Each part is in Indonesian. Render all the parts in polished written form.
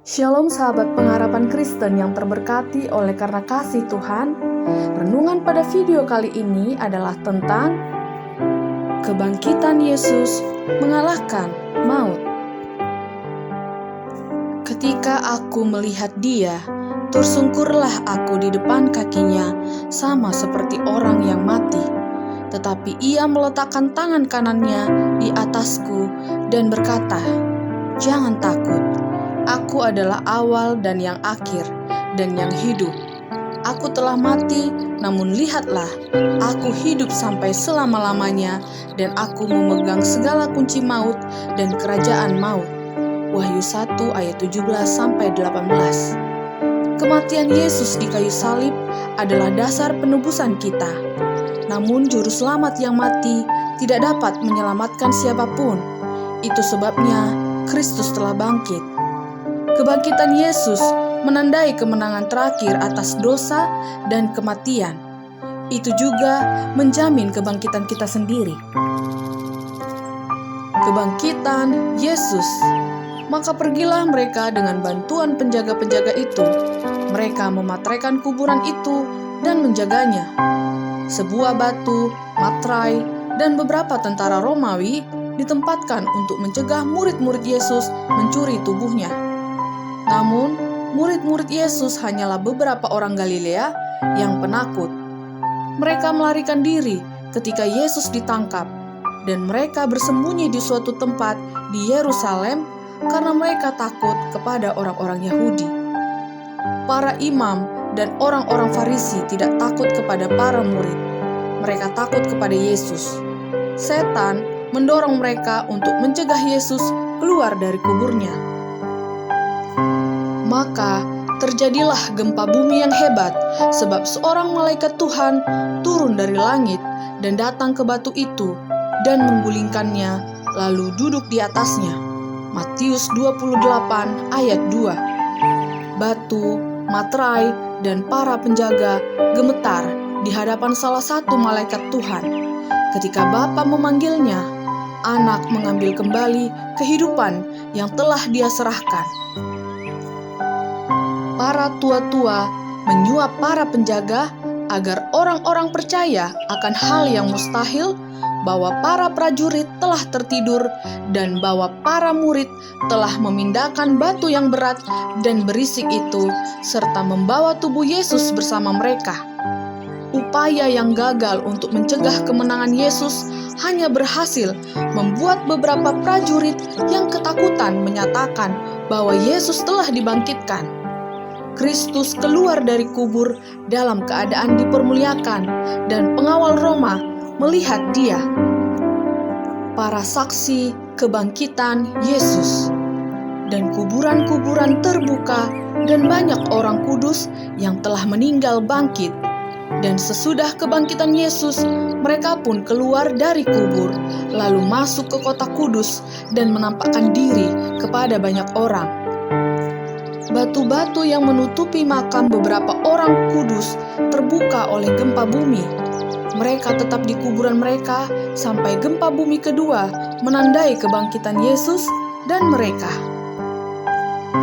Shalom sahabat pengharapan Kristen yang terberkati oleh karena kasih Tuhan. Renungan pada video kali ini adalah tentang kebangkitan Yesus mengalahkan maut. Ketika aku melihat Dia, tersungkurlah aku di depan kakinya, sama seperti orang yang mati. Tetapi Ia meletakkan tangan kanannya di atasku dan berkata, "Jangan takut. Aku adalah awal dan yang akhir, dan yang hidup. Aku telah mati, namun lihatlah, aku hidup sampai selama-lamanya, dan aku memegang segala kunci maut dan kerajaan maut." Wahyu 1 ayat 17-18. Kematian Yesus di kayu salib adalah dasar penebusan kita. Namun juru selamat yang mati tidak dapat menyelamatkan siapapun. Itu sebabnya Kristus telah bangkit. Kebangkitan Yesus menandai kemenangan terakhir atas dosa dan kematian. Itu juga menjamin kebangkitan kita sendiri. Kebangkitan Yesus. Maka pergilah mereka dengan bantuan penjaga-penjaga itu. Mereka mematraikan kuburan itu dan menjaganya. Sebuah batu, matrai, dan beberapa tentara Romawi ditempatkan untuk mencegah murid-murid Yesus mencuri tubuhnya. Namun, murid-murid Yesus hanyalah beberapa orang Galilea yang penakut. Mereka melarikan diri ketika Yesus ditangkap, dan mereka bersembunyi di suatu tempat di Yerusalem karena mereka takut kepada orang-orang Yahudi. Para imam dan orang-orang Farisi tidak takut kepada para murid. Mereka takut kepada Yesus. Setan mendorong mereka untuk mencegah Yesus keluar dari kuburnya. Maka terjadilah gempa bumi yang hebat, sebab seorang malaikat Tuhan turun dari langit dan datang ke batu itu dan menggulingkannya, lalu duduk di atasnya. Matius 28 ayat 2. Batu, matrai, dan para penjaga gemetar di hadapan salah satu malaikat Tuhan. Ketika Bapa memanggilnya, Anak mengambil kembali kehidupan yang telah Dia serahkan. Para tua-tua menyuap para penjaga agar orang-orang percaya akan hal yang mustahil, bahwa para prajurit telah tertidur dan bahwa para murid telah memindahkan batu yang berat dan berisik itu serta membawa tubuh Yesus bersama mereka. Upaya yang gagal untuk mencegah kemenangan Yesus hanya berhasil membuat beberapa prajurit yang ketakutan menyatakan bahwa Yesus telah dibangkitkan. Kristus keluar dari kubur dalam keadaan dipermuliakan, dan pengawal Roma melihat Dia. Para saksi kebangkitan Yesus. Dan kuburan-kuburan terbuka, dan banyak orang kudus yang telah meninggal bangkit. Dan sesudah kebangkitan Yesus, mereka pun keluar dari kubur, lalu masuk ke kota kudus dan menampakkan diri kepada banyak orang. Batu-batu yang menutupi makam beberapa orang kudus terbuka oleh gempa bumi. Mereka tetap di kuburan mereka sampai gempa bumi kedua menandai kebangkitan Yesus dan mereka.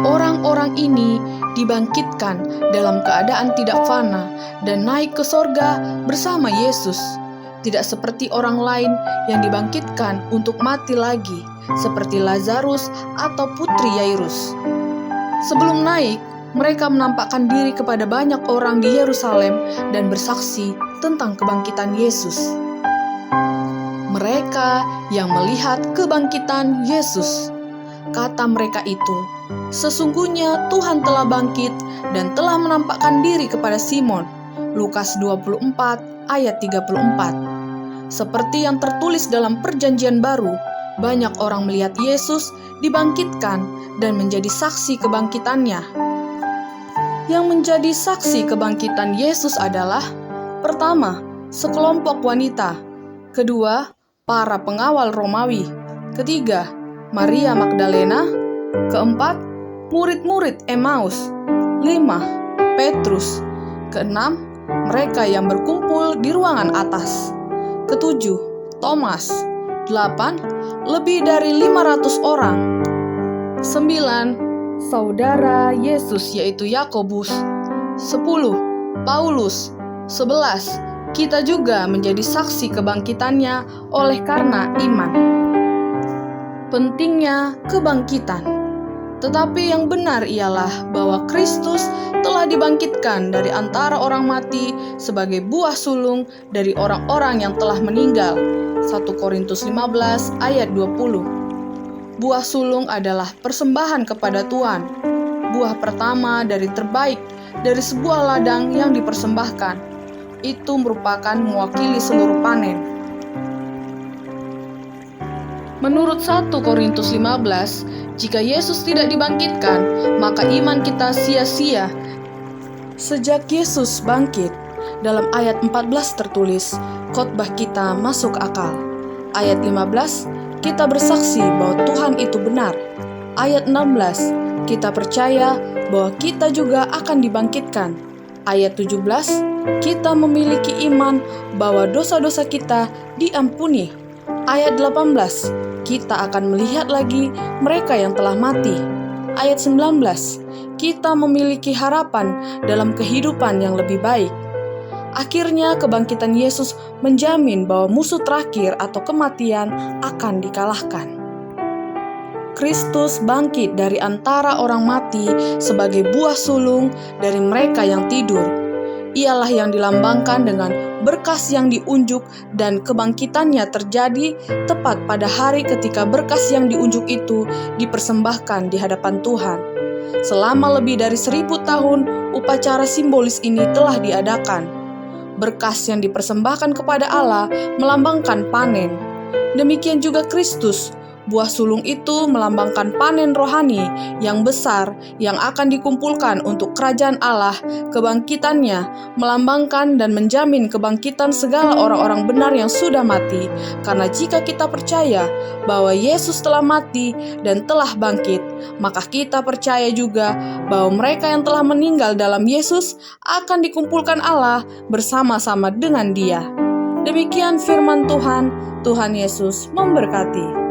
Orang-orang ini dibangkitkan dalam keadaan tidak fana dan naik ke sorga bersama Yesus. Tidak seperti orang lain yang dibangkitkan untuk mati lagi, seperti Lazarus atau putri Yairus. Sebelum naik, mereka menampakkan diri kepada banyak orang di Yerusalem dan bersaksi tentang kebangkitan Yesus. Mereka yang melihat kebangkitan Yesus, kata mereka itu, "Sesungguhnya Tuhan telah bangkit dan telah menampakkan diri kepada Simon." Lukas 24 ayat 34. Seperti yang tertulis dalam Perjanjian Baru, banyak orang melihat Yesus dibangkitkan dan menjadi saksi kebangkitannya. Yang menjadi saksi kebangkitan Yesus adalah: pertama, sekelompok wanita; kedua, para pengawal Romawi; ketiga, Maria Magdalena; keempat, murid-murid Emmaus; lima, Petrus; keenam, mereka yang berkumpul di ruangan atas; ketujuh, Thomas; 8. Lebih dari 500 orang; 9. saudara Yesus yaitu Yakobus. 10. Paulus. 11. Kita juga menjadi saksi kebangkitannya oleh karena iman. Pentingnya kebangkitan. Tetapi yang benar ialah bahwa Kristus telah dibangkitkan dari antara orang mati sebagai buah sulung dari orang-orang yang telah meninggal. 1 Korintus 15 ayat 20. Buah sulung adalah persembahan kepada Tuhan. Buah pertama dari terbaik dari sebuah ladang yang dipersembahkan. Itu merupakan mewakili seluruh panen. Menurut 1 Korintus 15, jika Yesus tidak dibangkitkan, maka iman kita sia-sia. Sejak Yesus bangkit, dalam ayat 14 tertulis, khotbah kita masuk akal. Ayat 15, kita bersaksi bahwa Tuhan itu benar. Ayat 16, kita percaya bahwa kita juga akan dibangkitkan. Ayat 17, kita memiliki iman bahwa dosa-dosa kita diampuni. Ayat 18, kita akan melihat lagi mereka yang telah mati. Ayat 19, kita memiliki harapan dalam kehidupan yang lebih baik. Akhirnya kebangkitan Yesus menjamin bahwa musuh terakhir atau kematian akan dikalahkan. Kristus bangkit dari antara orang mati sebagai buah sulung dari mereka yang tidur. Ialah yang dilambangkan dengan berkas yang diunjuk dan kebangkitannya terjadi tepat pada hari ketika berkas yang diunjuk itu dipersembahkan di hadapan Tuhan. Selama lebih dari 1000 tahun, upacara simbolis ini telah diadakan. Berkas yang dipersembahkan kepada Allah melambangkan panen. Demikian juga Kristus. Buah sulung itu melambangkan panen rohani yang besar yang akan dikumpulkan untuk kerajaan Allah. Kebangkitannya melambangkan dan menjamin kebangkitan segala orang-orang benar yang sudah mati. Karena jika kita percaya bahwa Yesus telah mati dan telah bangkit, maka kita percaya juga bahwa mereka yang telah meninggal dalam Yesus akan dikumpulkan Allah bersama-sama dengan Dia. Demikian firman Tuhan. Tuhan Yesus memberkati.